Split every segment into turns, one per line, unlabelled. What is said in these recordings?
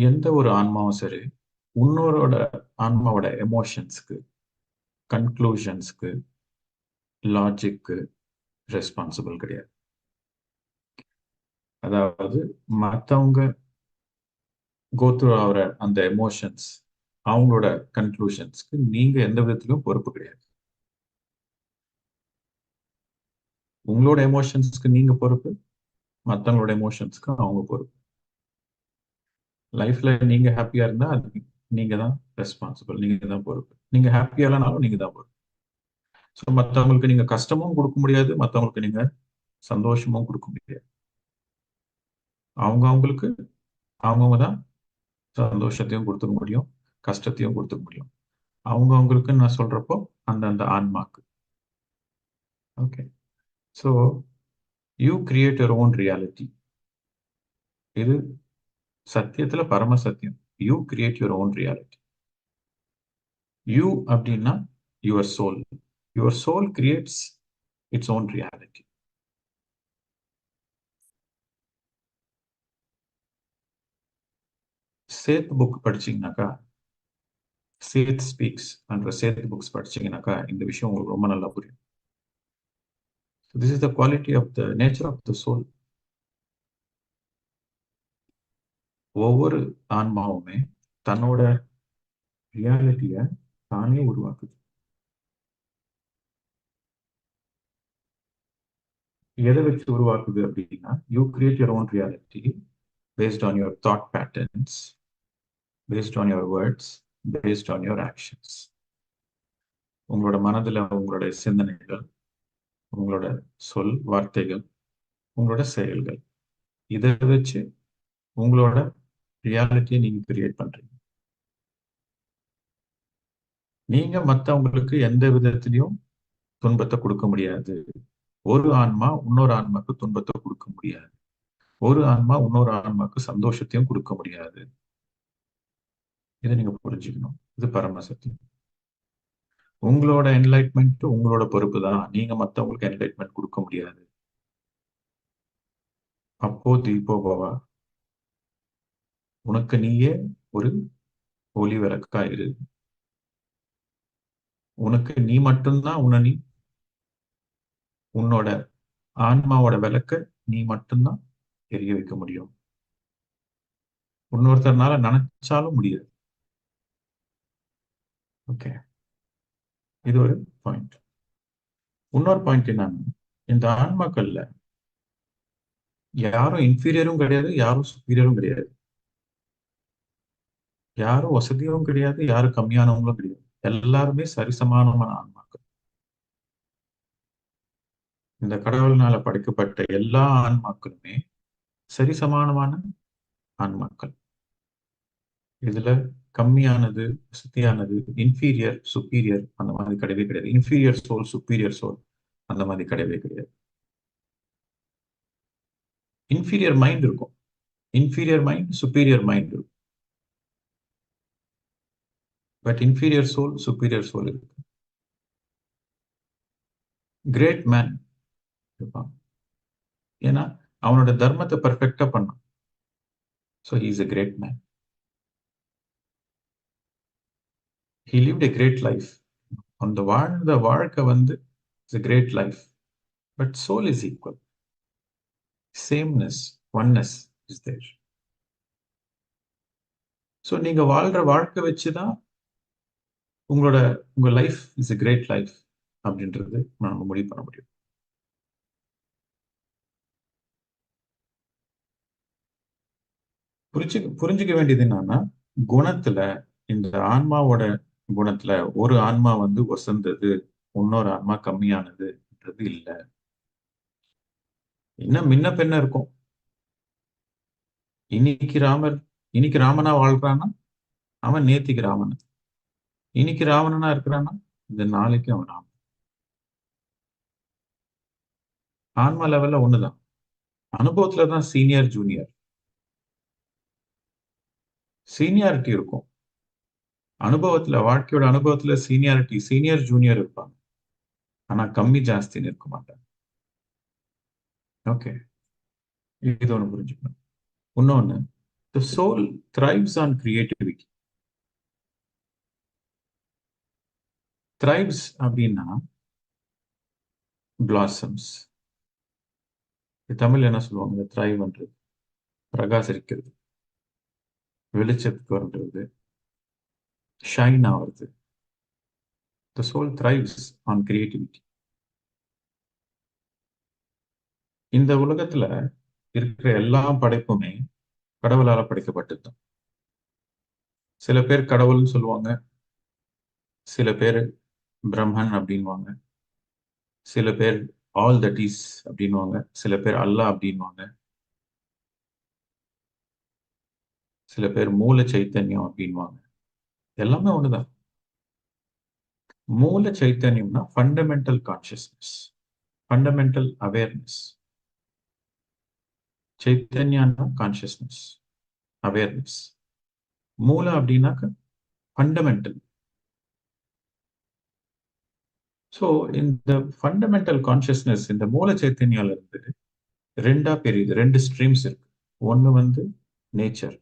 எந்த ஒரு ஆன்மாவும் சரி, இன்னொரோட ஆன்மாவோட எமோஷன்ஸ்க்கு, கன்க்ளூஷன்ஸ்க்கு, லாஜிக்கு ரெஸ்பான்சிபிள் கிடையாது. அதாவது மத்தவங்க கோ த்ரூ ஆகுற அந்த எமோஷன்ஸ், அவங்களோட கன்க்ளூஷன்ஸ்க்கு நீங்க எந்த விதத்திலும் பொறுப்பு கிடையாது. உங்களோட எமோஷன்ஸ்க்கு நீங்க பொறுப்பு, மத்தவங்களோட எமோஷன்ஸ்க்கு அவங்க பொறுப்பு. லைஃப்ல நீங்க ஹாப்பியா இருந்தா அது நீங்க தான் ரெஸ்பான்சிபிள், நீங்க தான் பொறுப்பு. நீங்க ஹாப்பியா இல்லைனாலும் நீங்க தான் பொறுப்பு. ஸோ மத்தவங்களுக்கு நீங்க கஷ்டமும் கொடுக்க முடியாது, மத்தவங்களுக்கு நீங்க சந்தோஷமும் கொடுக்க முடியாது. அவங்க அவங்களுக்கு அவங்கவுங்க தான் சந்தோஷத்தையும் கொடுத்துக்க முடியும், கஷ்டத்தையும் கொடுத்துக்க முடியும். அவங்க அவங்களுக்கு நான் சொல்றப்போ அந்தந்த ஆன்மாக்கு. Okay. So you create your own reality. இது சத்தியத்துல பரம சத்தியம். You create your own reality. You அப்படின்னா your soul. Your soul creates its own reality. Seth book படிச்சீங்கன்னாக்கா, சேத் ஸ்பீக்ஸ் என்ற சேத் புக்ஸ் படிச்சீங்கன்னாக்கா இந்த விஷயம் உங்களுக்கு ரொம்ப நல்லா புரியும். This is the quality of the nature of the soul. ஒவ்வொரு ஆன்மாவுமே தன்னோட ரியாலிட்டிய தானே உருவாக்குது. எதை வச்சு உருவாக்குது அப்படின்னா, you create your own reality based on your thought patterns, based on your words, based on your actions. உங்களோட மனதுல உங்களோட சிந்தனைகள், உங்களோட சொல் வார்த்தைகள், உங்களோட செயல்கள், இதை வச்சு உங்களோட ரியாலிட்டியை நீங்க கிரியேட் பண்றீங்க. நீங்க மத்தவங்களுக்கு எந்த விதத்திலையும் துன்பத்தை கொடுக்க முடியாது. ஒரு ஆன்மா இன்னொரு ஆன்மாக்கு துன்பத்தை கொடுக்க முடியாது. ஒரு ஆன்மா இன்னொரு ஆன்மாக்கு சந்தோஷத்தையும் கொடுக்க முடியாது. இதை நீங்க புரிஞ்சுக்கணும். இது பரம சத்தியம். உங்களோட என்லைட்மெண்ட் உங்களோட பொறுப்பு தான். நீங்க மத்தவங்களுக்கு என்லைட்மெண்ட் கொடுக்க முடியாது. அப்போ தீபோ பவா. உனக்கு நீயே ஒரு ஒளி விளக்கா இரு. உனக்கு நீ மட்டும்தான் நீ உன்னோட ஆன்மாவோட விளக்க நீ மட்டும்தான் எரிய வைக்க முடியும். இன்னொருத்தர்னால நினைச்சாலும் முடியாது. ஓகே, இது ஒரு பாயிண்ட். இன்னொரு பாயிண்ட் என்னன்னா, இந்த ஆன்மாக்கள்ல யாரும் இன்ஃபீரியரும் கிடையாது, யாரும் சுப்பீரியரும் கிடையாது. யாரும் வசதியும் கிடையாது, யாரும் கம்மியானவங்களும் கிடையாது. எல்லாருமே சரிசமானமான ஆன்மாக்கள். இந்த கடவுள்னால படைக்கப்பட்ட எல்லா ஆன்மாக்களுமே சரிசமானமான ஆன்மாக்கள். இதுல கம்மியானது, வசதியானது, இன்ஃபீரியர், சுப்பீரியர் அந்த மாதிரி கிடையவே கிடையாது. இன்ஃபீரியர் சோல், சுப்பீரியர் சோல் அந்த மாதிரி கிடையவே கிடையாது. இன்ஃபீரியர் மைண்ட் இருக்கும், இன்ஃபீரியர் மைண்ட், சுப்பீரியர் மைண்ட் இருக்கும். But inferior soul, superior soul இருக்கு. கிரேட் மேன் இருப்பான். ஏன்னா அவனோட தர்மத்தை பர்ஃபெக்டா பண்ணான். So he is a great man. He lived a great life. அந்த வாழ்ந்த வாழ்க்கை வந்து it's a great life. But soul is equal. Sameness, oneness is there. So நீங்க வாழ்ற வாழ்க்கை வச்சுதான் உங்க life is a great life அப்படின்றது நம்ம முடிவு பண்ண முடியும். புரிஞ்சுக்க வேண்டியது என்னன்னா, குணத்துல இந்த ஆன்மாவோட குணத்துல ஒரு ஆன்மா வந்து வசந்தது, இன்னொரு ஆன்மா கம்மியானதுன்றது இல்லை. இன்னும் முன்ன பின்ன இருக்கும். இன்னைக்கு ராமனா வாழ்றான்னா அவன் நேத்திக்கு ராமன். இன்னைக்கு ராவணனா இருக்கிறான்னா இந்த நாளைக்கு அவன் ராமன். ஆன்மா லெவல்ல ஒண்ணுதான். அனுபவத்துலதான் சீனியர் ஜூனியர். சீனியாரிட்டி இருக்கும். வாழ்க்கையோட அனுபவத்துல சீனியாரிட்டி, சீனியர் ஜூனியர் இருப்பாங்க. ஆனா கம்மி ஜாஸ்தின்னு இருக்க மாட்டாங்க. ஓகே, இது ஒண்ணு புரிஞ்சுக்கணும். இன்னொன்னு, The soul thrives on creativity. Thrives அப்படின்னா blossoms. தமிழ் என்ன சொல்லுவாங்க? thriveன்றது பிரகாசிக்கிறது, வெளிச்சத்துக்கு வருன்றது, ஷைன் ஆகுறது. The soul thrives on creativity. இந்த உலகத்துல இருக்கிற எல்லா படைப்புமே கடவுளால படைக்கப்பட்டது. சில பேர் கடவுள்னு சொல்லுவாங்க, சில பேர் பிரம்மன் அப்படின்வாங்க, சில பேர் ஆல் தட் இஸ் அப்படின்வாங்க, சில பேர் அல்லாஹ் அப்படின்வாங்க, சில பேர் மூல சைத்தன்யம் அப்படின்வாங்க. எல்லாமே ஒண்ணுதான். மூல சைத்தன்யம்னா ஃபண்டமெண்டல் கான்சியஸ்னஸ், ஃபண்டமெண்டல் அவேர்னஸ். சைத்தன்யான்னா கான்சியஸ்னஸ், அவேர்னஸ். மூல அப்படின்னாக்க ஃபண்டமெண்டல். ஸோ இந்த ஃபண்டமெண்டல் கான்சியஸ்னஸ் இந்த மூல சைத்தன்யால இருந்து ரெண்டா பிரியுது. ரெண்டு ஸ்ட்ரீம்ஸ் இருக்கு. ஒன்னு வந்து நேச்சர்,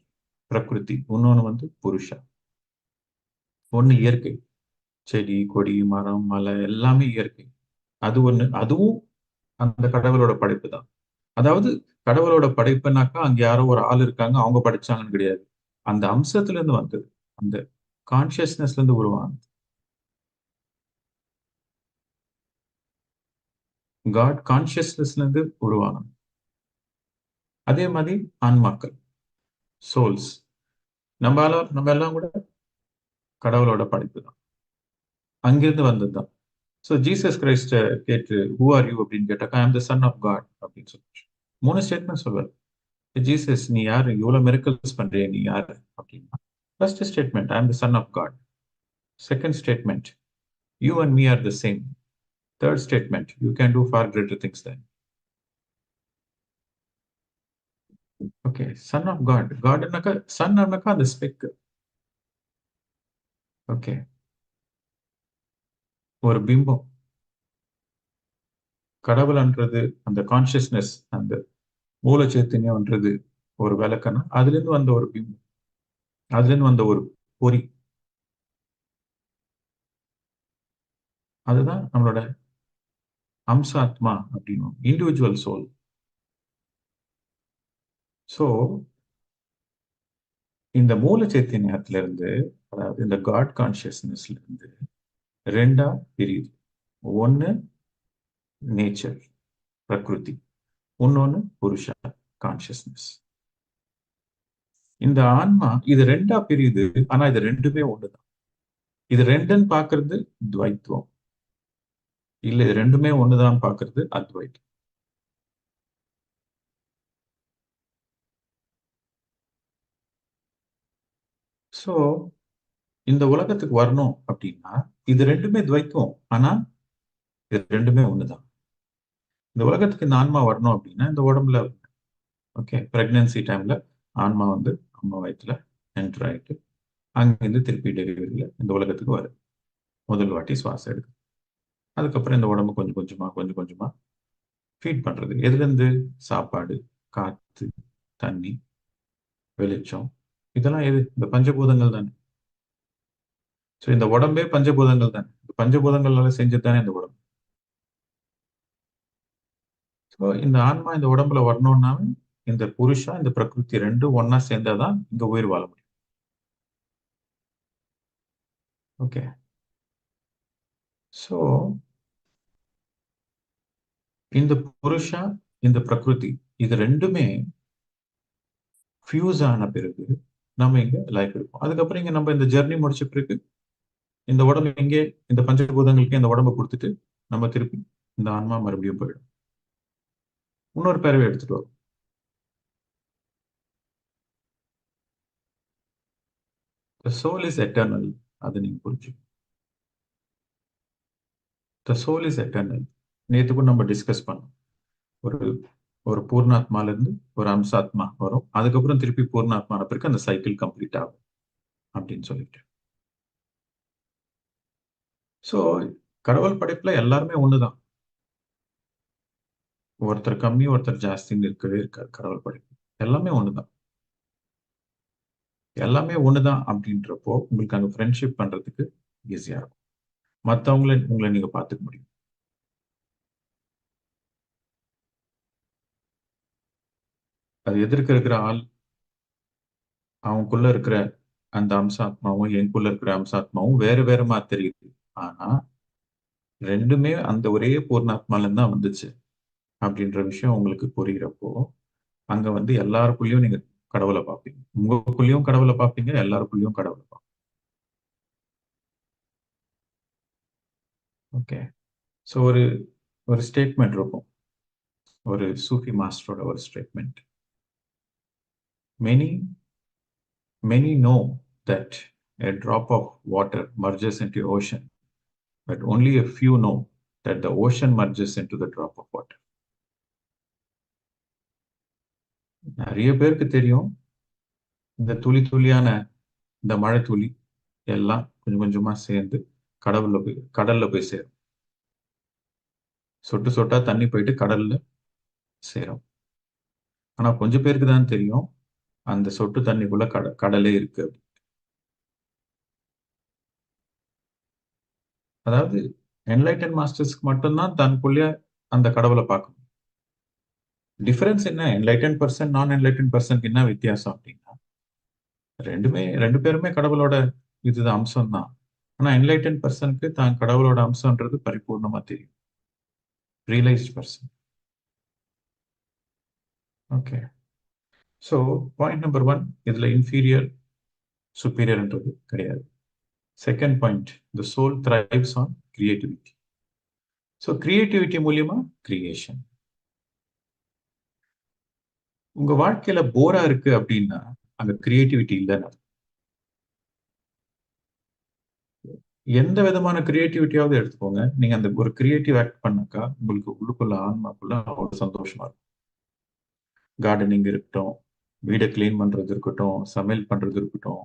பிரகிருதி. இன்னொன்னு வந்து புருஷா. ஒன்னு இயற்கை, செடி கொடி மரம் மலை எல்லாமே இயற்கை. அது ஒண்ணு. அதுவும் அந்த கடவுளோட படைப்பு தான். அதாவது கடவுளோட படைப்புனாக்கா அங்க யாரோ ஒரு ஆள் இருக்காங்க, அவங்க படைச்சாங்கன்னு கிடையாது. அந்த அம்சத்துல இருந்து வந்தது, அந்த கான்சியஸ்னஸ்ல இருந்து உருவானது. காட் கான்சியஸ்னஸ்ல இருந்து உருவானது. அதே மாதிரி ஆன்மாக்கள், சோல்ஸ், நம்ம எல்லாம் கூட கடவுளோட படைப்பு தான், அங்கிருந்து வந்தது தான். ஸோ ஜீசஸ் கிரைஸ்ட கேட்டு ஹூ ஆர் யூ அப்படின்னு கேட்டாக்கா, I am the son of God அப்படின்னு சொல்லி 3 ஸ்டேட்மெண்ட் சொல்வார். ஜீசஸ் நீ யாரு, இவ்வளவு மிரக்கல்ஸ் பண்றிய, நீ யாரு அப்படின்னா, first statement I am the son of God. Second statement you and me are the same. Third statement you can do far greater things then. Okay, son of God. காட்னாக்கா சன்னாக்கா அந்த ஸ்பெக். ஓகே, ஒரு பிம்பம். கடவுள்ன்றது அந்த கான்சியஸ்னஸ், அந்த மூல சைத்தன்யம்ன்றது ஒரு விளக்கன்னா, அதுல இருந்து வந்த ஒரு பிம்பம், அதுல இருந்து வந்த ஒரு பொறி. அதுதான் நம்மளோட அம்சாத்மா அப்படின்னு, இண்டிவிஜுவல் சோல். சோ இந்த மூல சைத்தன்யத்துல இருந்து, அதாவது இந்த காட் கான்சியஸ்னஸ்ல இருந்து ரெண்டா பிரியுது. ஒன்னு நேச்சர், பிரகிருதி. இன்னொன்னு புருஷா, கான்சியஸ்னஸ். இந்த ஆன்மா இது ரெண்டா பிரியுது. ஆனா இது ரெண்டுமே ஒண்ணுதான். இது ரெண்டுன்னு பாக்குறது துவைத்துவம். இல்ல இது ரெண்டுமே ஒண்ணுதான் பாக்குறது அத்வைத்தம். சோ இந்த உலகத்துக்கு வரணும் அப்படின்னா இது ரெண்டுமே துவைத்துவம். ஆனா இது ரெண்டுமே ஒண்ணுதான். இந்த உலகத்துக்கு இந்த ஆன்மா வரணும் அப்படின்னா இந்த உடம்புல, ஓகே, பிரெக்னன்சி டைம்ல ஆன்மா வந்து அம்மா வயிற்றுல என்டர் ஆயிட்டு அங்கிருந்து திருப்பி டெலிவரியில இந்த உலகத்துக்கு வருது. முதல் வாட்டி சுவாசம் எடுக்கு. அதுக்கப்புறம் இந்த உடம்பு கொஞ்சம் கொஞ்சமா கொஞ்சம் கொஞ்சமா ஃபீட் பண்றது. எதுல இருந்து? சாப்பாடு, காத்து, தண்ணி, வெளிச்சம். இதெல்லாம் எது? இந்த பஞ்சபூதங்கள் தானே. சோ இந்த உடம்பே பஞ்சபூதங்கள் தானே. இந்த பஞ்சபூதங்களால செஞ்சது தானே இந்த உடம்பு. ஸோ இந்த ஆன்மா இந்த உடம்புல வரணும்னாவே இந்த புருஷா இந்த பிரகிருதி ரெண்டும் ஒன்னா சேர்ந்தாதான் இங்க உயிர் வாழ முடியும். ஓகே, சோ இந்த புருஷா இந்த பிரகிருதி இது ரெண்டுமே ஃபியூஸ் ஆன பிறகு நம்ம இங்க லைஃப் இருப்போம். அதுக்கப்புறம் இங்க நம்ம இந்த ஜெர்னி முடிச்ச பிறகு இந்த உடம்பு இங்கே இந்த பஞ்சபூதங்களுக்கு இந்த உடம்பை கொடுத்துட்டு நம்ம திருப்பி இந்த ஆன்மா மறுபடியும் போயிடும். இன்னொரு பிறவை எடுத்துட்டு வரும். The soul is eternal. அதை நீங்க புரிஞ்சு. The soul is eternal. நேத்துக்கும் நம்ம டிஸ்கஸ் பண்ணோம். ஒரு ஒரு பூர்ணாத்மால இருந்து ஒரு அம்சாத்மா வரும். அதுக்கப்புறம் திருப்பி பூர்ணாத்மான பிறகு அந்த சைக்கிள் கம்ப்ளீட் ஆகும் அப்படின்னு சொல்லிட்டு. சோ கடவுள் படைப்புல எல்லாருமே ஒண்ணுதான். ஒருத்தர் கம்மி ஒருத்தர் ஜாஸ்தின்னு இருக்கவே இருக்காது. கடவுள் படைப்பு எல்லாமே ஒண்ணுதான். எல்லாமே ஒண்ணுதான் அப்படின்றப்போ உங்களுக்கு அங்க ஃப்ரெண்ட்ஷிப் பண்றதுக்கு ஈஸியா இருக்கும். மத்தவங்கள உங்களை நீங்க பார்த்துக்க முடியும். அது எதிர்க்க இருக்கிற ஆள் அவனுக்குள்ள இருக்கிற அந்த அம்சாத்மாவும் எனக்குள்ள இருக்கிற அம்சாத்மாவும் வேற வேறமா தெரியுது. ஆனா ரெண்டுமே அந்த ஒரே பூர்ணாத்மால இருந்து தான் வந்துச்சு அப்படின்ற விஷயம் உங்களுக்கு புரிகிறப்போ அங்க வந்து எல்லாருக்குள்ளயும் நீங்க கடவுளை பார்ப்பீங்க. உங்களுக்குள்ளயும் கடவுளை பார்ப்பீங்க, எல்லாருக்குள்ளயும் கடவுளை பார்ப்பீங்க. ஓகே. ஸோ ஒரு ஒரு ஸ்டேட்மெண்ட் இருக்கும். ஒரு சூஃபி மாஸ்டரோட ஒரு statement. Many many know that a drop of water merges into ocean, but only a few know that the ocean merges into the drop of water. நிறைய பேருக்கு தெரியும் இந்த துளி துளியான இந்த மழை துளி எல்லாம் கொஞ்சம் கொஞ்சமா சேர்ந்து கடல்ல போய் சேரும். சொட்டு சொட்டா தண்ணி போயிட்டு கடல்ல சேரும். ஆனா கொஞ்சம் பேருக்கு தான் தெரியும் அந்த சொட்டு தண்ணிக்குள்ள கடலே இருக்கு. அதாவது என்லைட்டன் மாஸ்டர்ஸ்க்கு மட்டும்தான் தனக்குள்ளே அந்த கடவுளை பார்க்கணும். டிஃபரன்ஸ் என்ன? என்லைட்டன் பர்சன் நான் என்லைட்டன் பர்சனுக்கு என்ன வித்தியாசம் அப்படின்னா ரெண்டு பேருமே கடவுளோட இதுதான் அம்சம் தான். ஆனா என்லைட்டன் பர்சனுக்கு தான் கடவுளோட அம்சம்ன்றது பரிபூர்ணமா தெரியும். Realized person. Okay. So point number 1, இதுல இன்ஃபீரியர் சுப்பீரியர்ன்றது கிடையாது. Second point, the soul thrives on creativity. So creativity மூலியமா கிரியேஷன். உங்க வாழ்க்கையில போரா இருக்கு அப்படின்னா அங்க கிரியேட்டிவிட்டி இல்லைன்னு. எந்த விதமான கிரியேட்டிவிட்டியாவது எடுத்துக்கோங்க, நீங்க அந்த ஒரு கிரியேட்டிவ் ஆக்ட் பண்ணாக்கா உங்களுக்கு உள்ளுக்குள்ள ஆன்மாக்குள்ள அவ்வளவு சந்தோஷமா இருக்கும். கார்டனிங் இருக்கட்டும், வீடை கிளீன் பண்றது இருக்கட்டும், சமையல் பண்றது இருக்கட்டும்,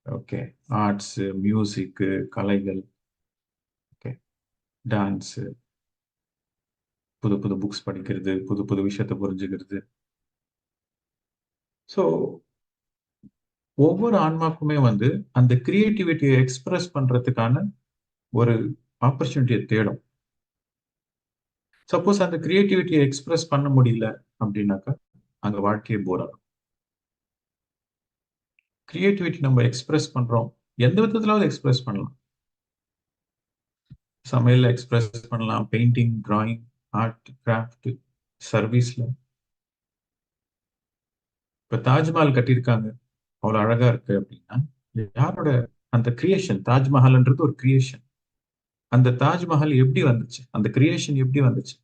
ஓகே, ஆர்ட்ஸ், மியூசிக், கலைகள், ஓகே, டான்ஸ், புது புது புக்ஸ் படிக்கிறது, புது புது விஷயத்தை புரிஞ்சுக்கிறது. ஸோ ஒவ்வொரு ஆன்மாக்குமே வந்து அந்த கிரியேட்டிவிட்டியை எக்ஸ்பிரஸ் பண்றதுக்கான ஒரு ஆப்பர்ச்சுனிட்டியை தேடும். சப்போஸ் அந்த கிரியேட்டிவிட்டியை எக்ஸ்பிரஸ் பண்ண முடியல அப்படின்னாக்கா அங்க வாழ்க்கையை போர் ஆகும். கிரியேட்டிவிட்டி நம்ம எக்ஸ்பிரஸ் பண்றோம், எந்த விதத்திலாவது எக்ஸ்பிரஸ் பண்ணலாம். சமையல்ல எக்ஸ்பிரஸ் பண்ணலாம், பெயிண்டிங், டிராயிங், ஆர்ட், கிராஃப்ட், சர்வீஸ்ல. இப்ப தாஜ்மஹால் கட்டியிருக்காங்க, அவ்வளவு அழகா இருக்கு அப்படின்னா யாரோட அந்த கிரியேஷன்? தாஜ்மஹால்ன்றது ஒரு கிரியேஷன். அந்த தாஜ்மஹால் எப்படி வந்துச்சு? அந்த கிரியேஷன் எப்படி வந்துச்சு?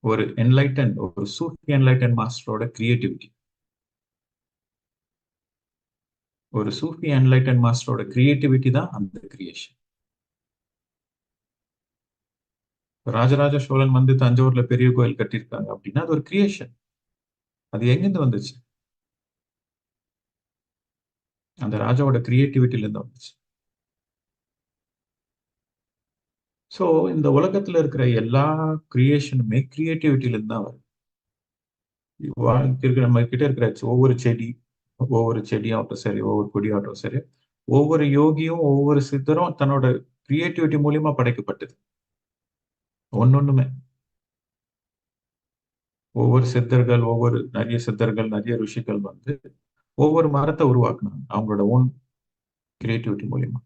ஒரு சூஃபி என்லைட்டன் மாஸ்டரோட கிரியேட்டிவிட்டி. ஒரு சூஃபி என்லைட்டன் மாஸ்டரோட கிரியேட்டிவிட்டி தான் அந்த கிரியேஷன். ராஜராஜ சோழன் வந்து தஞ்சாவூர்ல பெரிய கோயில் கட்டியிருக்காங்க அப்படின்னா அது ஒரு கிரியேஷன். அது எங்கிருந்து வந்துச்சு? அந்த ராஜாவோட கிரியேட்டிவிட்டில இருந்து வந்துச்சு. சோ இந்த உலகத்துல இருக்கிற எல்லா கிரியேஷனுமே கிரியேட்டிவிட்டில இருந்து தான் வருது. நம்ம கிட்ட இருக்கிற ஒவ்வொரு செடியாகட்டும் சரி, ஒவ்வொரு கொடியாகட்டும் சரி, ஒவ்வொரு யோகியும் ஒவ்வொரு சித்தரும் தன்னோட கிரியேட்டிவிட்டி மூலியமா படைக்கப்பட்டது. ஒன்னொண்ணுமே நிறைய சித்தர்கள், நிறைய ரிஷிகள் வந்து ஒவ்வொரு மரத்தை உருவாக்குனாங்க அவங்களோட ஓன் கிரியேட்டிவிட்டி மூலியமா.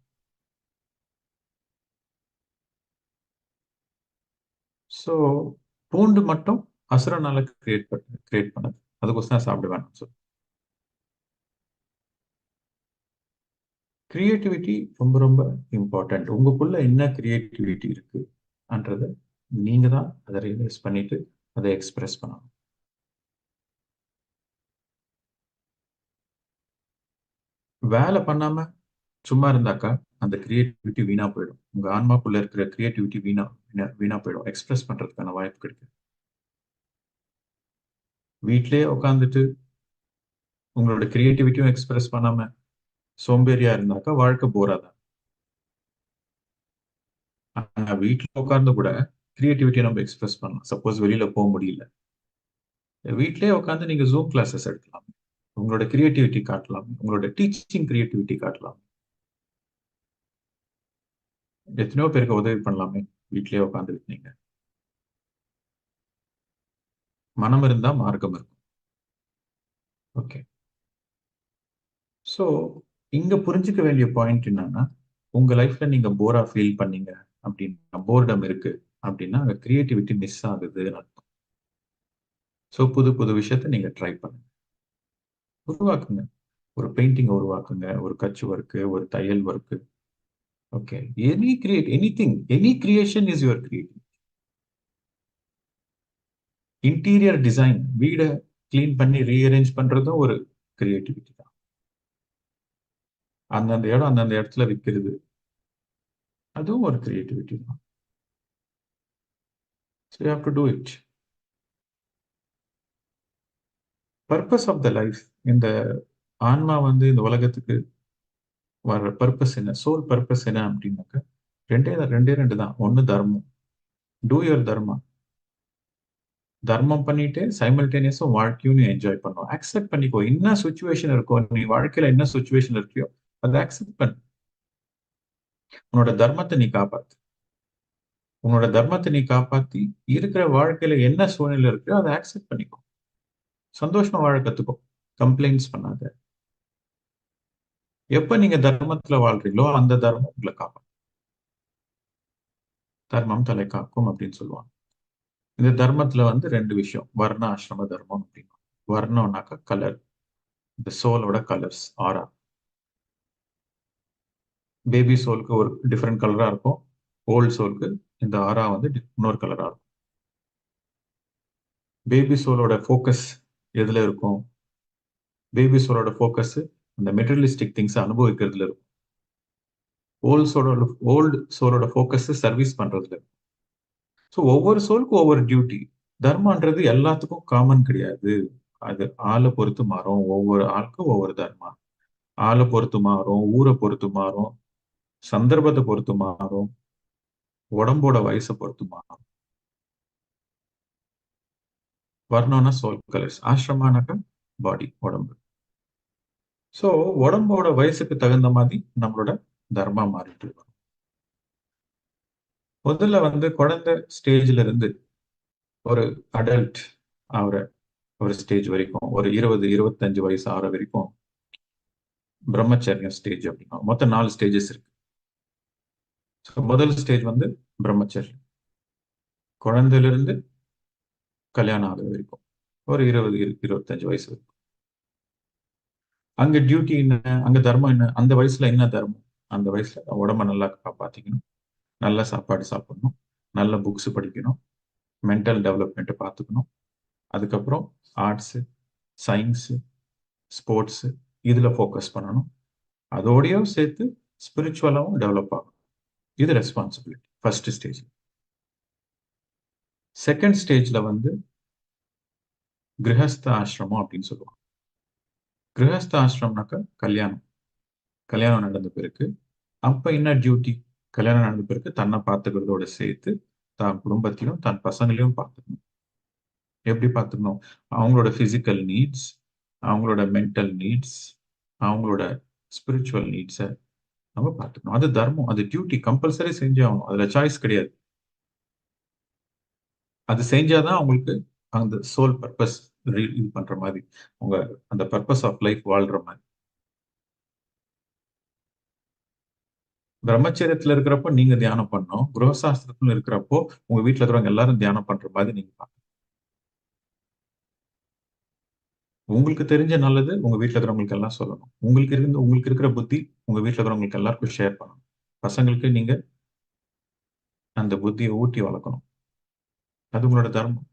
சோ பூண்டு மட்டும் அசுரனால கிரியேட் பண்ணது. அதுக்கோசம் சாப்பிட வேணாம். ஸோ கிரியேட்டிவிட்டி ரொம்ப ரொம்ப இம்பார்ட்டன்ட். உங்களுக்குள்ள என்ன கிரியேட்டிவிட்டி இருக்குன்றத நீங்க தான் அதை ரியலைஸ் பண்ணிட்டு அதை எக்ஸ்பிரஸ் பண்ணணும். வேலை பண்ணாம சும்மா இருந்தாக்கா அந்த கிரியேட்டிவிட்டி வீணா போயிடும். உங்க ஆன்மாக்குள்ள இருக்கிற கிரியேட்டிவிட்டி வீணா போயிடும். எக்ஸ்பிரஸ் பண்றதுக்கான வாய்ப்பு கிடைக்கும். வீட்லயே உட்காந்துட்டு உங்களோட கிரியேட்டிவிட்டியும் எக்ஸ்பிரஸ் பண்ணாம சோம்பேறியா இருந்தாக்கா வாழ்க்கை போரா தான். ஆனா வீட்டுல உட்கார்ந்து கூட கிரியேட்டிவிட்டியை நம்ம எக்ஸ்பிரஸ் பண்ணலாம். சப்போஸ் வெளியில போக முடியல, வீட்லயே உட்காந்து நீங்க ஜூம் கிளாஸஸ் எடுக்கலாம். உங்களோட கிரியேட்டிவிட்டி காட்டலாம், உங்களோட டீச்சிங் கிரியேட்டிவிட்டி காட்டலாம். எத்தனையோ பேருக்கு உதவி பண்ணலாமே வீட்லயே உட்காந்துட்டு நீங்க. மனம் இருந்தா மார்க்கம் இருக்கும். ஓகே. ஸோ இங்க புரிஞ்சுக்க வேண்டிய பாயிண்ட் என்னன்னா, உங்க லைஃப்ல நீங்க போரா ஃபீல் பண்ணீங்க அப்படின்னா, போர்டம் இருக்கு அப்படின்னா, அங்க கிரியேட்டிவிட்டி மிஸ் ஆகுதுன்னு அர்த்தம். ஸோ புது புது விஷயத்த நீங்க ட்ரை பண்ணுங்க, உருவாக்குங்க. ஒரு பெயிண்டிங் உருவாக்குங்க, ஒரு கட்ச் ஒர்க்கு, ஒரு தையல் work. Okay. Anything, any creation is your creative. Interior design, வீட கிளீன் பண்ணி ரீஅரேஞ்ச் பண்றதும் ஒரு கிரியேட்டிவிட்டி தான். அந்தந்த இடம் அந்தந்த இடத்துல விற்கிறது, அதுவும் ஒரு கிரியேட்டிவிட்டி தான். So you have to do it. Purpose of the life, இந்த ஆன்மா வந்து இந்த உலகத்துக்கு வர்ற பர்பஸ் என்ன, சோல் பர்பஸ் என்ன அப்படின்னாக்க ரெண்டே ரெண்டு தான். ஒன்னு தர்மம், டூ யுவர் தர்மா. தர்மம் பண்ணிட்டு சைமல்டேனியஸா வாழ்க்கையும் நீ என்ஜாய் பண்ணும். அக்செப்ட் பண்ணிக்கோ, என்ன சுச்சுவேஷன் இருக்கோ, நீ வாழ்க்கையில என்ன சுச்சுவேஷன் இருக்கியோ அதை அக்செப்ட் பண்ணு. உன்னோட தர்மத்தை நீ காப்பாத்து. உன்னோட தர்மத்தை நீ காப்பாத்தி இருக்கிற வாழ்க்கையில என்ன சூழ்நிலை இருக்கோ அதை அக்செப்ட் பண்ணிக்கோ. சந்தோஷமா வாழ கத்துக்கோ. கம்ப்ளைண்ட்ஸ் பண்ணாத. எப்ப நீங்க தர்மத்துல வாழ்றீங்களோ அந்த தர்மம் உங்களை காப்பாத்தும். தர்மம் தலை காக்கும் அப்படின்னு சொல்லுவாங்க. இந்த தர்மத்துல வந்து ரெண்டு விஷயம், வர்ண ஆசிரம தர்மம் அப்படின்னு. வர்ணம்னாக்கா கலர், இந்த சோலோட கலர்ஸ், ஆரா. பேபி சோலுக்கு ஒரு டிஃப்ரெண்ட் கலரா இருக்கும், ஓல்டு சோலுக்கு இந்த ஆரா வந்து இன்னொரு கலரா இருக்கும். பேபி சோலோட ஃபோக்கஸ் எதுல இருக்கும்? பேபி சோலோட ஃபோக்கஸ் இந்த மெட்டீரியலிஸ்டிக் திங்ஸ் அனுபவிக்கிறதுல இருக்கும். ஓல்டு சோலோட ஃபோக்கஸ் சர்வீஸ் பண்றதுல இருக்கும். ஸோ ஒவ்வொரு சோலுக்கும் ஒவ்வொரு டியூட்டி. தர்மன்றது எல்லாத்துக்கும் காமன் கிடையாது. அது ஆளை பொறுத்து மாறும். ஒவ்வொரு ஆளுக்கும் ஒவ்வொரு தர்மா. ஆளை பொறுத்து மாறும், ஊரை பொறுத்து மாறும், சந்தர்ப்பத்தை பொறுத்து மாறும், உடம்போட வயசை பொறுத்து மாறும். வர்ணம்னா சோல் கலர்ஸ், ஆசிரமானாக்கா பாடி, உடம்பு. ஸோ உடம்போட வயசுக்கு தகுந்த மாதிரி நம்மளோட தர்மா மாறிட்டு இருக்கும். முதல்ல வந்து குழந்தை ஸ்டேஜ்ல இருந்து ஒரு அடல்ட் ஆகிற ஒரு ஸ்டேஜ் வரைக்கும், ஒரு 20-25 வயசு ஆற வரைக்கும் பிரம்மச்சரியம் ஸ்டேஜ் அப்படின்னா மொத்தம் 4 ஸ்டேஜஸ் இருக்கு. முதல் ஸ்டேஜ் வந்து பிரம்மச்சரியம், குழந்தையிலிருந்து கல்யாணம் ஆகுற வரைக்கும், ஒரு 20-25 வயசு வரைக்கும். அங்க டியூட்டி என்ன, அங்க தர்மம் என்ன, அந்த வயசுல என்ன தர்மம்? அந்த வயசுல உடம்ப நல்லா காப்பாத்திக்கணும், நல்ல சாப்பாடு சாப்பிடணும், நல்ல புக்ஸ் படிக்கணும், மென்டல் டெவலப்மெண்ட் பார்த்துக்கணும். அதுக்கப்புறம் ஆர்ட்ஸ், சயின்ஸ், ஸ்போர்ட்ஸ் இதுல ஃபோக்கஸ் பண்ணணும். அதோடயும் சேர்த்து ஸ்பிரிச்சுவலாவும் டெவலப் ஆகும். இது ரெஸ்பான்சிபிலிட்டி ஃபர்ஸ்ட் ஸ்டேஜ். செகண்ட் ஸ்டேஜ்ல வந்து கிரகஸ்த ஆசிரமம் அப்படின்னு சொல்லுவாங்க. கிரகஸ்த ஆசிரமம்னாக்கா கல்யாணம். கல்யாணம் நடந்த பிறகு அப்ப என்ன டியூட்டி? கல்யாணம் நடந்த பிறகு தன்னை பார்த்துக்கிறதோட சேர்த்து தான் குடும்பத்தையும் தன் பசங்களையும் பார்த்துக்கணும். எப்படி பார்த்துக்கணும்? அவங்களோட பிசிக்கல் நீட்ஸ், அவங்களோட மென்டல் நீட்ஸ், அவங்களோட ஸ்பிரிச்சுவல் நீட்ஸை நம்ம பார்த்துக்கணும். அது தர்மம், அது டியூட்டி, கம்பல்சரி செஞ்சே ஆகணும். அதுல சாய்ஸ் கிடையாது. அது செஞ்சாதான் அவங்களுக்கு அந்த சோல் பர்பஸ் இது பண்ற மாதிரி, உங்க அந்த பர்பஸ் ஆஃப் லைஃப் வாழ்ற மாதிரி. பிரம்மச்சரியத்துல இருக்கிறப்போ நீங்க தியானம் பண்ணணும், குருவசாஸ்திரத்துல இருக்கிறப்போ உங்க வீட்டுல இருக்கிறவங்க எல்லாரும் தியானம் பண்ற மாதிரி நீங்க பார்க்கணும். உங்களுக்கு தெரிஞ்ச நல்லது உங்க வீட்டுல இருக்கிறவங்களுக்கு எல்லாம் சொல்லணும். உங்களுக்கு இருக்கிற புத்தி உங்க வீட்டுல இருக்கிறவங்களுக்கு எல்லாருக்கும் ஷேர் பண்ணணும். பசங்களுக்கு நீங்க அந்த புத்தியை ஊட்டி வளர்க்கணும். அது உங்களோட தர்மம்.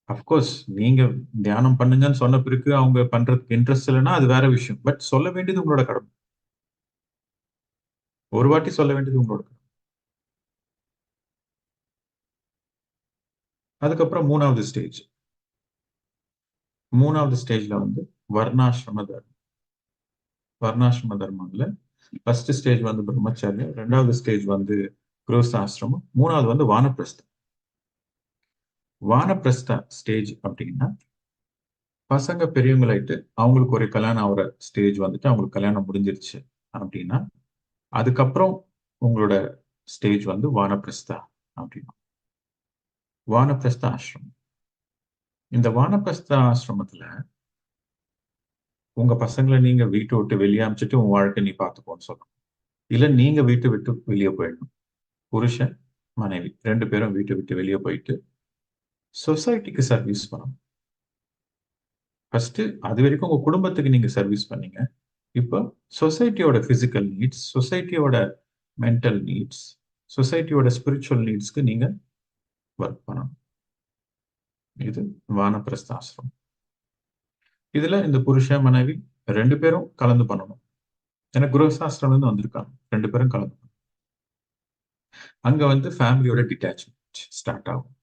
அப்கோர்ஸ் நீங்க தியானம் பண்ணுங்கன்னு சொன்ன பிறகு அவங்க பண்றதுக்கு இன்ட்ரெஸ்ட் இல்லைன்னா அது வேற விஷயம். பட் சொல்ல வேண்டியது உங்களோட கடமை. ஒரு வாட்டி சொல்ல வேண்டியது உங்களோட கடமை. அதுக்கப்புறம் மூணாவது ஸ்டேஜ்ல வந்து வர்ணாசிரம தர்மம். வர்ணாசிரம தர்மம்ல ஃபர்ஸ்ட் ஸ்டேஜ் வந்து பிரம்மச்சரியம், ரெண்டாவது ஸ்டேஜ் வந்து கிரகஸ்தாசிரமம், மூணாவது வந்து வானப்பிரஸ்தம். வானப்பிரஸ்தா ஸ்டேஜ் அப்படின்னா பசங்க பெரியவங்களாயிட்டு அவங்களுக்கு ஒரு கல்யாணம் ஆகிற ஸ்டேஜ் வந்துட்டு அவங்களுக்கு கல்யாணம் முடிஞ்சிருச்சு அப்படின்னா அதுக்கப்புறம் உங்களோட ஸ்டேஜ் வந்து வானப்பிரஸ்தா அப்படின்னா வானப்பிரஸ்தா ஆசிரமம். இந்த வானப்பிரஸ்தா ஆசிரமத்துல உங்க பசங்களை நீங்க வீட்டை விட்டு வெளியே அனுப்பிச்சிட்டு உன் வாழ்க்கை நீ பார்த்துக்கோன்னு சொல்லணும். இல்ல நீங்க வீட்டை விட்டு வெளியே போயிடணும். புருஷன் மனைவி 2 பேரும் வீட்டை விட்டு வெளியே போயிட்டு சொசைட்டிக்கு சர்வீஸ் பண்ணணும். ஃபர்ஸ்ட் அது வரைக்கும் உங்க குடும்பத்துக்கு நீங்க சர்வீஸ் பண்ணீங்க. இப்போ சொசைட்டியோட பிசிக்கல் நீட்ஸ், சொசைட்டியோட மென்டல் நீட்ஸ், சொசைட்டியோட ஸ்பிரிச்சுவல் நீட்ஸ்க்கு நீங்க ஒர்க் பண்ணணும். இது வானப்பிரஸ்த ஆசிரமம். இதுல இந்த புருஷன் மனைவி 2 பேரும் கலந்து பண்ணணும். ஏன்னா குருசாஸ்திரம் இருந்து வந்திருக்காங்க. 2 பேரும் கலந்து பண்ணணும். அங்க வந்து ஃபேமிலியோட டிட்டாச்மெண்ட் ஸ்டார்ட் ஆகும்.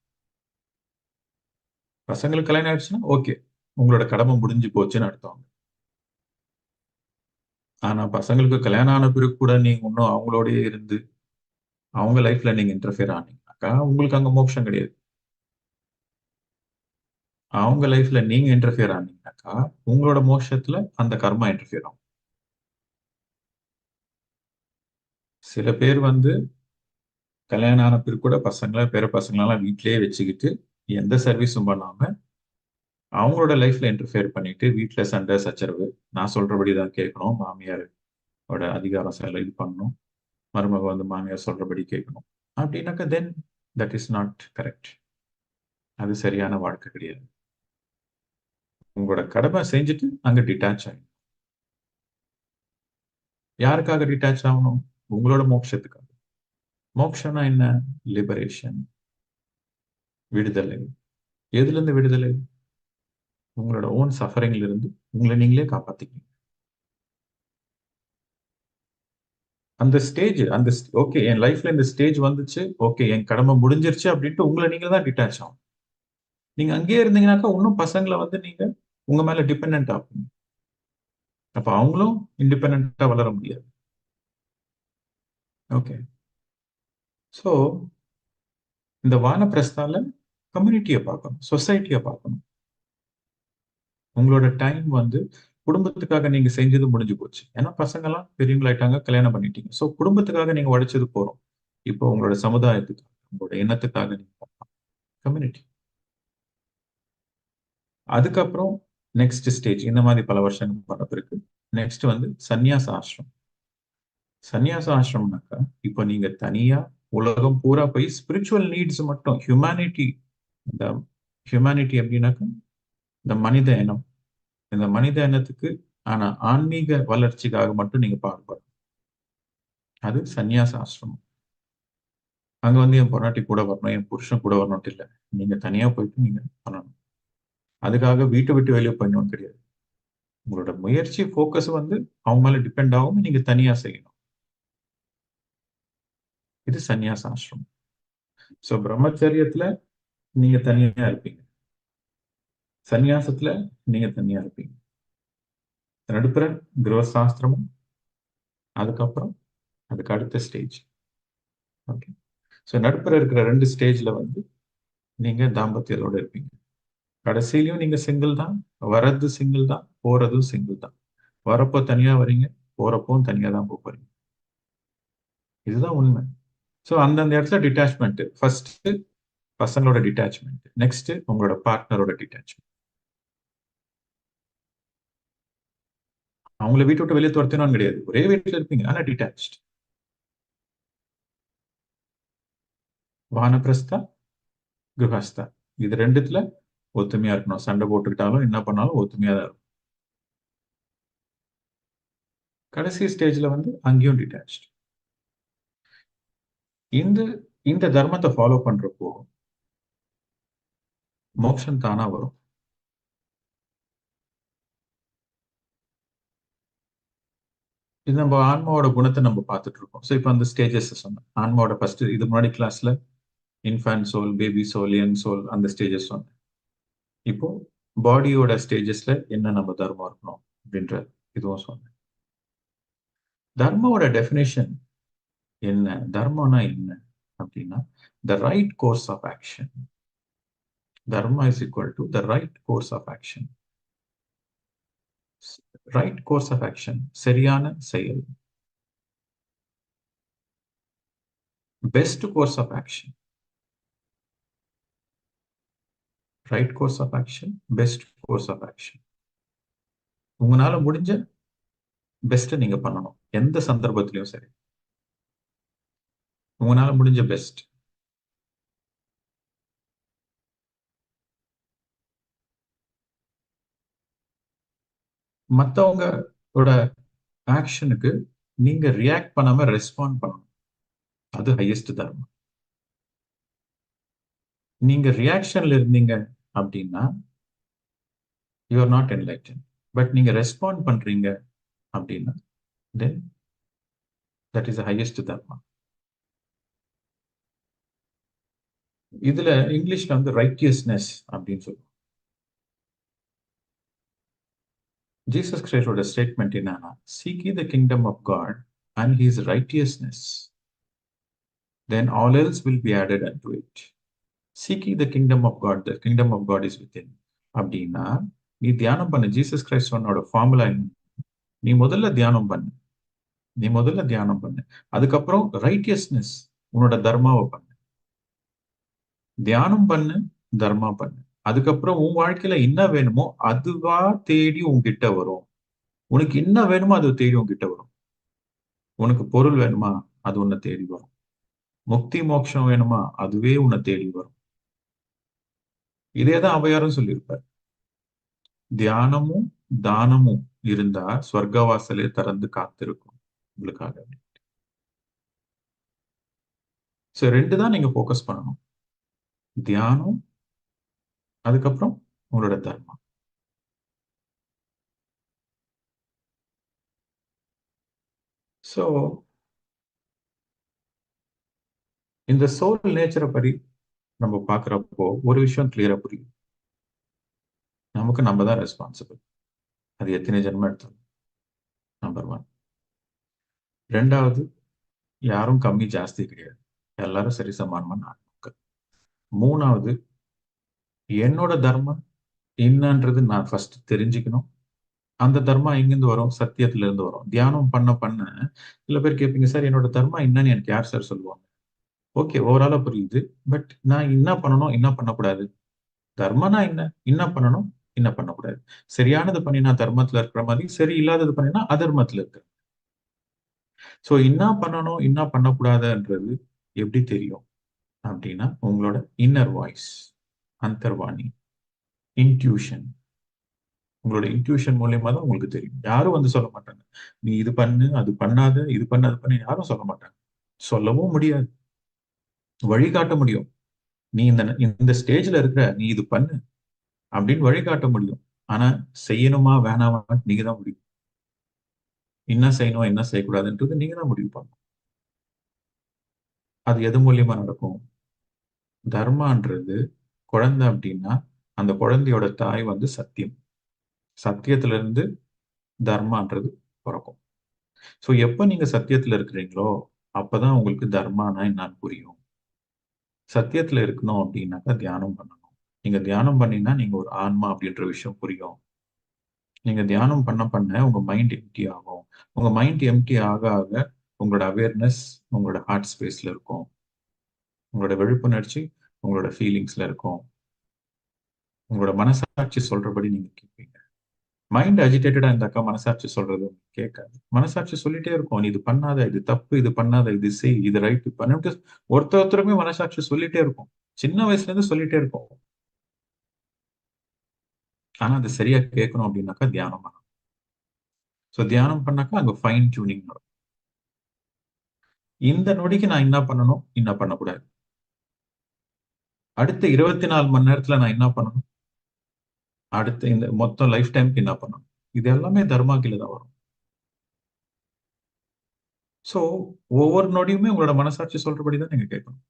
பசங்களுக்கு கல்யாணம் ஆயிடுச்சுன்னா ஓகே, உங்களோட கடமை முடிஞ்சு போச்சுன்னு அர்த்தம். ஆனா பசங்களுக்கு கல்யாணம் ஆன பிறகு கூட நீங்க இன்னும் அவங்களோடயே இருந்து அவங்க லைஃப்ல நீங்க இன்டர்ஃபியர் ஆனீங்கன்னாக்கா உங்களுக்கு அங்க மோட்சம் கிடையாது. அவங்க லைஃப்ல நீங்க இன்டர்ஃபியர் ஆனீங்கன்னாக்கா உங்களோட மோட்சத்துல அந்த கர்மா இன்டர்ஃபியர் ஆகும். சில பேர் வந்து கல்யாணம் ஆன பிறகு கூட பசங்களை பேர பசங்களெல்லாம் வீட்டிலேயே வச்சுக்கிட்டு எந்த சர்வீஸும் பண்ணாம அவங்களோட லைஃப்ல இன்டர்ஃபியர் பண்ணிட்டு வீட்டுல சண்டை சச்சரவு, நான் சொல்றபடிதான் கேட்கணும், மாமியாரோட அதிகாரம் செல இது பண்ணணும், மருமக வந்து மாமியார் சொல்றபடி கேட்கணும் அப்படின்னாக்கா தென் தட் இஸ் நாட் கரெக்ட். அது சரியான வாழ்க்கை கிடையாது. உங்களோட கடமை செஞ்சுட்டு அங்க டிட்டாச் ஆகணும். யாருக்காக டிட்டாச் ஆகணும்? உங்களோட மோட்சத்துக்காக. மோட்சம்னா என்ன? லிபரேஷன், விடுதலை. எதுல இருந்து விடுதலை? உங்களோட ஓன் சஃபரிங்ல இருந்து உங்களை நீங்களே காப்பாத்திக்கணும். அந்த ஸ்டேஜ் அந்த ஓகே என் லைஃப்ல இந்த ஸ்டேஜ் வந்துச்சு, ஓகே என் கடமை முடிஞ்சிருச்சு அப்படின்ட்டு உங்களை நீங்க தான் டிட்டாச் ஆகும். நீங்க அங்கேயே இருந்தீங்கன்னாக்கா இன்னும் பசங்களை வந்து நீங்க உங்க மேல டிபெண்ட் ஆகும். அப்ப அவங்களும் இண்டிபெண்டா வளர முடியாது. ஓகே. சோ இந்த வானப்பிரஸ்தால கம்யூனிட்டியை பார்க்கணும், சொசைட்டியை பார்க்கணும். உங்களோட டைம் வந்து குடும்பத்துக்காக நீங்க செஞ்சது முடிஞ்சு போச்சு. ஏன்னா பசங்க எல்லாம் பெரியவங்களாயிட்டாங்க, கல்யாணம் பண்ணிட்டீங்க. சோ குடும்பத்துக்காக நீங்க உழைச்சது போறோம். இப்போ உங்களோட சமுதாயத்துக்கு, உங்களோட எண்ணத்துக்காக நீங்க கம்யூனிட்டி. அதுக்கப்புறம் நெக்ஸ்ட் ஸ்டேஜ் இந்த மாதிரி பல வருஷங்கள் பண்ண பிறகு நெக்ஸ்ட் வந்து சந்நியாச ஆசிரமம். சந்நியாச ஆசிரமம்னாக்கா இப்போ நீங்க தனியா உலகம் பூரா போய் ஸ்பிரிச்சுவல் நீட்ஸ் மட்டும் ஹியூமனிட்டி, இந்த ஹியூமனிட்டி அப்படின்னாக்கா இந்த மனித இனம், இந்த மனித இனத்துக்கு ஆனா ஆன்மீக வளர்ச்சிக்காக மட்டும் நீங்க பாடுபடணும். அது சந்நியாச ஆசிரமம். அங்க வந்து என் பொண்டாட்டி கூட வரணும், என் புருஷன் கூட வரணும்ட்டு இல்லை. நீங்க தனியா போயிட்டு நீங்க பண்ணணும். அதுக்காக வீட்டை விட்டு வெளியே பண்ணணும் கிடையாது. உங்களோட முயற்சி போக்கஸ் வந்து அவங்க மேல டிபெண்ட் ஆகும். நீங்க தனியா செய்யணும். இது சந்நியாச ஆசிரமம். சோ பிரம்மச்சரியத்துல நீங்க தனியா இருப்பீங்க, சந்நியாசத்துல நீங்க தனியா இருப்பீங்க. நடுப்புற கிரகசாஸ்திரமும், அதுக்கப்புறம் அதுக்கு அடுத்த ஸ்டேஜ். ஓகே. ஸோ நடுப்புற இருக்கிற 2 ஸ்டேஜ்ல வந்து நீங்க தாம்பத்தியத்தோட இருப்பீங்க. கடைசியிலயும் நீங்க சிங்கிள் தான், வர்றது சிங்கிள் தான், போறதும் சிங்கிள் தான். வரப்போ தனியா வரீங்க, போறப்பவும் தனியா தான் போறீங்க. இதுதான் உண்மை. ஸோ அந்தந்த இடத்துல டிட்டாச்மெண்ட். ஃபர்ஸ்ட் பசங்களோட டிட்டாச்மெண்ட், நெக்ஸ்ட் உங்களோட பார்ட்னரோட டிட்டாச்மெண்ட். அவங்கள வீட்டு விட்டு வெளியே துரத்தினு கிடையாது, ஒரே வீட்டுல இருப்பீங்க ஆனா டிட்டாச். வானப்பிரஸ்தா, கிரகஸ்தா, இது ரெண்டுத்துல ஒத்துமையா இருக்கணும். சண்டை போட்டுக்கிட்டாலும் என்ன பண்ணாலும் ஒத்துமையா தான் இருக்கும். கடைசி ஸ்டேஜ்ல வந்து அங்கேயும் டிட்டாச். இந்த இந்த தர்மத்தை ஃபாலோ பண்றப்போ மோட்சம் தானா வரும். இது நம்ம ஆன்மாவோட குணத்தை நம்ம பார்த்துட்டு இருக்கோம். ஸோ இப்போ அந்த ஸ்டேஜஸ் சொன்னேன். ஆன்மாவோட ஃபர்ஸ்ட் இது முன்னாடி கிளாஸ்ல infant soul, baby soul, young soul, அந்த ஸ்டேஜஸ் சொன்னேன். இப்போ பாடியோட ஸ்டேஜஸ்ல என்ன நம்ம தர்மம் இருக்கணும் அப்படின்ற இதுவும் சொன்னேன். தர்மாவோட டெஃபினேஷன் என்ன? தர்மம்னா என்ன அப்படின்னா the right course of action. Dharma is equal to the right course of action. Right course of action, சரியான செயல். Best course of action. Right course of action, best course of action. உங்களால முடிஞ்ச பெஸ்ட் நீங்க பண்ணணும் எந்த சந்தர்ப்பத்திலையும் சரி. உங்களால முடிஞ்ச பெஸ்ட். மத்தவங்களோட ஆக்ஷனுக்கு நீங்க ரியாக்ட் பண்ணாம ரெஸ்பாண்ட் பண்ணணும். அது ஹையஸ்ட் தர்மம். நீங்க ரியாக்ஷன்ல இருந்தீங்க அப்படின்னா you are not enlighten. But நீங்க ரெஸ்பாண்ட் பண்றீங்க அப்படின்னா தென் தட் இஸ் ஹையஸ்ட் தர்மா. இதுல இங்கிலீஷ்ல வந்து ரைட்டியஸ்னஸ் அப்படின்னு சொல்லுவோம். ஜீசஸ் கிரைஸ்டோட ஸ்டேட்மெண்ட் என்னன்னா, seek ye the kingdom of God and his righteousness, then all else will be added unto it. Seek ye the kingdom of God, the kingdom of God is within. அப்படின்னா நீ தியானம் பண்ணு. Jesus கிரைஸ்டோட formula என்ன? நீ முதல்ல தியானம் பண்ணு. நீ முதல்ல தியானம் பண்ணு. அதுக்கப்புறம் ரைட்டியஸ்னஸ், உன்னோட தர்மாவை பண்ணு. தியானம் பண்ணு, தர்மா பண்ணு. அதுக்கப்புறம் உன் வாழ்க்கையில என்ன வேணுமோ அதுவா தேடி உன்கிட்ட வரும். உனக்கு என்ன வேணுமோ அது தேடி உன்கிட்ட வரும். உனக்கு பொருள் வேணுமா அது உன்னை தேடி வரும். முக்தி மோட்சம் வேணுமா அதுவே உன்னை தேடி வரும். இதேதான் அவையாரும் சொல்லியிருப்பார். தியானமும் தானமும் இருந்தா ஸ்வர்க்கவாசலே திறந்து காத்திருக்கும் உங்களுக்காக. சோ 2 தான் நீங்க போக்கஸ் பண்ணணும். தியானம், அதுக்கப்புறம் உங்களோட தர்மம். சோ இந்த சோல் நேச்சரை படி நம்ம பாக்குறப்போ ஒரு விஷயம் கிளியரா புரியும். நமக்கு நம்ம தான் ரெஸ்பான்சிபிள். அது எத்தனை ஜென்மம் எடுத்தாலும். நம்பர் 1. 2வது, யாரும் கம்மி ஜாஸ்தி கிடையாது. எல்லாரும் சரி சமானமான ஆட்கள். 3வது, என்னோட தர்மம் என்னன்றது நான் ஃபர்ஸ்ட் தெரிஞ்சுக்கணும். அந்த தர்மா எங்கிருந்து வரும்? சத்தியத்துல இருந்து வரும். தியானம் பண்ண பண்ண சில பேர் கேட்பீங்க, சார் என்னோட தர்மா என்னன்னு எனக்கு யார் சார் சொல்லுவாங்க? ஓகே, ஓவராலா புரியுது. பட் நான் என்ன பண்ணணும், என்ன பண்ணக்கூடாது? தர்மனா என்ன? என்ன பண்ணணும், என்ன பண்ணக்கூடாது? சரியானது பண்ணினா தர்மத்துல இருக்கிற மாதிரி, சரி இல்லாதது பண்ணினா அதர்மத்துல இருக்கு. சோ என்ன பண்ணணும், என்ன பண்ணக்கூடாதுன்றது எப்படி தெரியும் அப்படின்னா, உங்களோட இன்னர் வாய்ஸ், அந்தர்வாணி, இன்ட்யூஷன். உங்களோட இன்ட்யூஷன் மூலியமா தான் உங்களுக்கு தெரியும். யாரும் வந்து சொல்ல மாட்டாங்க, நீ இது பண்ணு, அது பண்ணாத, இது பண்ணு, அது பண்ணு, யாரும் சொல்ல மாட்டாங்க. சொல்லவும் முடியாது. வழிகாட்ட முடியும். நீ இந்த இந்த ஸ்டேஜ்ல இருக்கிற, நீ இது பண்ணு அப்படின்னு வழிகாட்ட முடியும். ஆனா செய்யணுமா வேணாமா நீங்க தான் முடியும். என்ன செய்யணும், என்ன செய்யக்கூடாதுன்றது நீங்க தான் முடிவு பண்ணணும். அது எது மூலியமா நடக்கும்? தர்மான்றது குழந்தை அப்படின்னா அந்த குழந்தையோட தாய் வந்து சத்தியம். சத்தியத்துல இருந்து தர்மான்றது பிறக்கும். சோ எப்ப நீங்க சத்தியத்துல இருக்கிறீங்களோ அப்பதான் உங்களுக்கு தர்மானா என்னன்னு புரியும். சத்தியத்துல இருக்கணும் அப்படின்னாக்கா தியானம் பண்ணணும். நீங்க தியானம் பண்ணினா நீங்க ஒரு ஆன்மா அப்படின்ற விஷயம் புரியும். நீங்க தியானம் பண்ண பண்ண உங்க மைண்ட் எம்டி ஆகும். உங்க மைண்ட் எம்டி ஆக ஆக உங்களோட அவேர்னஸ் உங்களோட ஹார்ட் ஸ்பேஸ்ல இருக்கும். உங்களோட விழிப்புணர்ச்சி உங்களோட ஃபீலிங்ஸ்ல இருக்கும். உங்களோட மனசாட்சி சொல்றபடி நீங்க கேட்பீங்க. மைண்ட் அஜிடேட்டடா இருந்தாக்கா மனசாட்சி சொல்றது கேட்காது. மனசாட்சி சொல்லிட்டே இருக்கும், நீ இது பண்ணாத, இது தப்பு, இது பண்ணாத, இது செய், இது ரைட் பண்ணிட்டு ஒருத்தருமே மனசாட்சி சொல்லிட்டே இருக்கும். சின்ன வயசுல இருந்து சொல்லிட்டே இருக்கும். ஆனா அது சரியா கேட்கணும் அப்படின்னாக்கா தியானம் பண்ணணும். சோ தியானம் பண்ணாக்கா அங்க ஃபைன் டியூனிங் வரும். இந்த நொடிக்கு நான் என்ன பண்ணணும், என்ன பண்ணக்கூடாது, அடுத்த 24 மணி நேரத்துல நான் என்ன பண்ணணும், அடுத்த இந்த மொத்தம் லைஃப் டைம்க்கு என்ன பண்ணணும், இது எல்லாமே தர்மா கீழ தான் வரும். சோ ஒவ்வொரு நொடியுமே உங்களோட மனசாட்சி சொல்றபடிதான் நீங்க கேட்கணும்.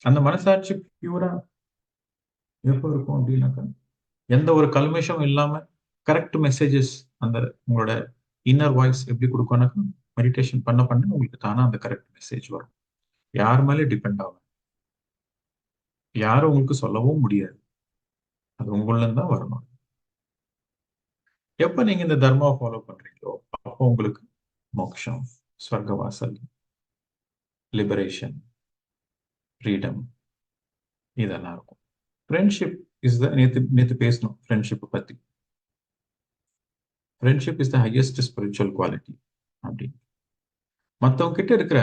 அந்த மனசாட்சி பியூரா எப்போ இருக்கும் அப்படின்னாக்கா, எந்த ஒரு கல்மஷம் இல்லாம கரெக்ட் மெசேஜஸ் அந்த உங்களோட இன்னர் வாய்ஸ் எப்படி கொடுக்கும்னாக்கா, மெடிடேஷன் பண்ண பண்ண உங்களுக்கு தானா அந்த கரெக்ட் மெசேஜ் வரும். யார் மேலே டிபெண்ட் ஆகும். யாரும் உங்களுக்கு சொல்லவும் முடியாது. அது உள்ள தான் வரணும். எப்ப நீங்க இந்த தர்மாவை ஃபாலோ பண்றீங்களோ அப்போ உங்களுக்கு மோக்ஷம், ஸ்வர்கவாசல், லிபரேஷன், ஃப்ரீடம் இதெல்லாம் இருக்கும். ஃப்ரெண்ட்ஷிப் இஸ் த நேத்து நேத்து பேசணும் ஃப்ரெண்ட்ஷிப் பத்தி. Friendship is the highest spiritual quality அப்படின்னு. மற்றவங்க கிட்ட இருக்கிற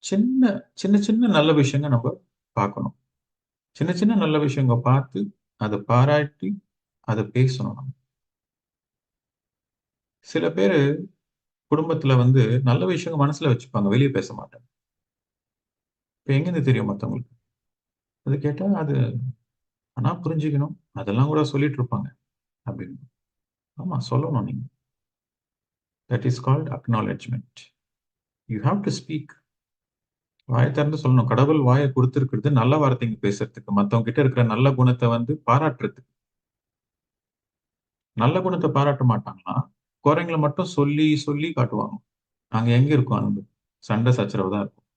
சின்ன சின்ன சின்ன நல்ல விஷயங்க நம்ம பார்க்கணும். சின்ன சின்ன நல்ல விஷயங்க பார்த்து அதை பாராட்டி அதை பேசணும் நம்ம. சில பேரு குடும்பத்துல வந்து நல்ல விஷயங்க மனசுல வச்சுப்பாங்க, வெளியே பேச மாட்டாங்க. இப்ப எங்கிருந்து தெரியும் மத்தவங்களுக்கு? அது கேட்டா அது ஆனா புரிஞ்சுக்கணும். அதெல்லாம் கூட சொல்லிட்டு இருப்பாங்க அப்படின்னு. ஆமா சொல்லணும் நீங்க. That is called acknowledgement. You have to speak. வாயை திறந்து சொல்லணும். கடவுள் வாயை கொடுத்திருக்கிறது நல்ல வார்த்தைங்க பேசுறதுக்கு, மத்தவங்க கிட்ட இருக்கிற நல்ல குணத்தை வந்து பாராட்டுறதுக்கு. நல்ல குணத்தை பாராட்ட மாட்டாங்கன்னா குறைங்களை மட்டும் சொல்லி சொல்லி காட்டுவாங்க. அங்க எங்க இருக்கும் அன்பு? சண்டை சச்சரவு தான் இருக்கும்.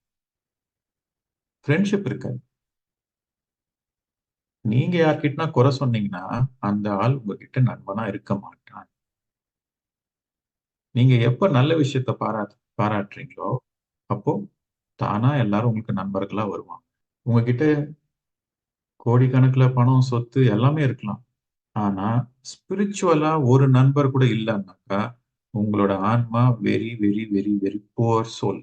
ஃப்ரெண்ட்ஷிப் இருக்காது. நீங்க யார்கிட்டனா குறை சொன்னீங்கன்னா அந்த ஆள் உங்ககிட்ட நண்பனா இருக்க மாட்டான். நீங்க எப்ப நல்ல விஷயத்த பாராட்டுறீங்களோ அப்போ தானா எல்லாரும் உங்களுக்கு நண்பர்களா வருவாங்க. உங்ககிட்ட கோடிக்கணக்குல பணம், சொத்து எல்லாமே இருக்கலாம். ஆனா ஸ்பிரிச்சுவலா ஒரு நண்பர் கூட இல்லைன்னாக்கா உங்களோட ஆன்மா very very very very poor soul.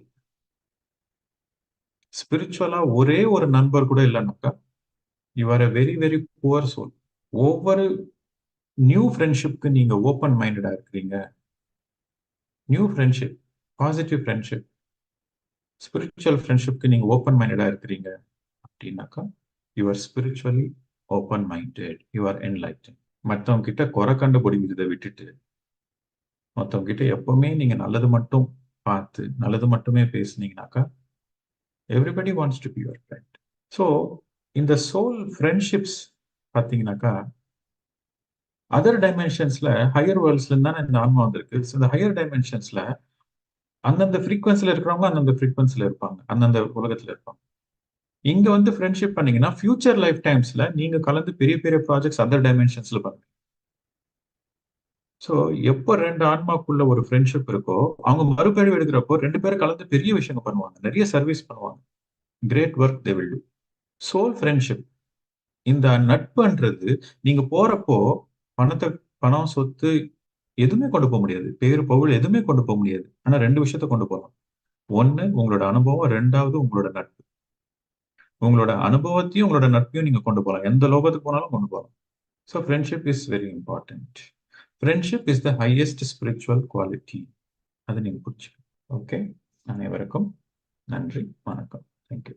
ஸ்பிரிச்சுவலா ஒரே ஒரு நண்பர் கூட இல்லைன்னாக்கா you are a very very poor soul. ஒவ்வொரு நியூ ஃப்ரெண்ட்ஷிப்க்கு நீங்க ஓப்பன் மைண்டடா இருக்கிறீங்க. New friendship, positive friendship, spiritual ஃப்ரெண்ட்ஷிப்க்கு நீங்க ஓப்பன் மைண்டடா இருக்கிறீங்க அப்படின்னாக்கா you are spiritually open minded, you are enlighten. மற்றவங்க கிட்ட குறை கண்டுபிடிக்கிறதை விட்டுட்டு மற்றவங்க கிட்ட எப்பவுமே நீங்க நல்லது மட்டும் பார்த்து நல்லது மட்டுமே பேசுனீங்கன்னாக்கா everybody wants to be your friend. So இந்த சோல் ஃப்ரெண்ட்ஷிப்ஸ் பார்த்தீங்கன்னாக்கா அதர் டைமென்ஷன்ஸ்ல ஹையர் வேர்ல்ட்ஸ்ல இருந்தானே இந்த ஆன்மா வந்திருக்கு. இந்த ஹையர் டைமென்ஷன்ஸ்ல அந்தந்த ஃப்ரீக்வன்சில இருக்கிறவங்க அந்தந்த ஃப்ரீக்வன்சில இருப்பாங்க, அந்தந்த உலகத்துல இருப்பாங்க. இங்க வந்து ஃப்ரெண்ட்ஷிப் பண்ணீங்கன்னா ஃபியூச்சர் லைஃப் டைம்ஸ்ல நீங்க கலந்து பெரிய பெரிய ப்ராஜெக்ட்ஸ் அதர் டைமென்ஷன்ஸ்ல பண்ணுவீங்க. ஸோ எப்போ ரெண்டு ஆன்மாக்குள்ள ஒரு ஃப்ரெண்ட்ஷிப் இருக்கோ அவங்க மறுபிறவி எடுக்கிறப்போ ரெண்டு பேரும் கலந்து பெரிய விஷயங்கள் பண்ணுவாங்க, நிறைய சர்வீஸ் பண்ணுவாங்க. Great work they will do. Soul friendship, இந்த நட்புன்றது நீங்க போறப்போ பணத்தை, பணம், சொத்து எதுவுமே கொண்டு போக முடியாது. பேரு, புகழ் எதுவுமே கொண்டு போக முடியாது. ஆனா ரெண்டு விஷயத்த கொண்டு போகலாம். ஒண்ணு உங்களோட அனுபவம், ரெண்டாவது உங்களோட நட்பு. உங்களோட அனுபவத்தையும் உங்களோட நட்பையும் நீங்க கொண்டு போகலாம். எந்த லோகத்துக்கு போனாலும் கொண்டு போகலாம். So friendship is very important. Friendship is the highest spiritual quality. அதை நீங்க புரிஞ்சுக்கணும். ஓகே, அனைவருக்கும் நன்றி, வணக்கம். தேங்க்யூ.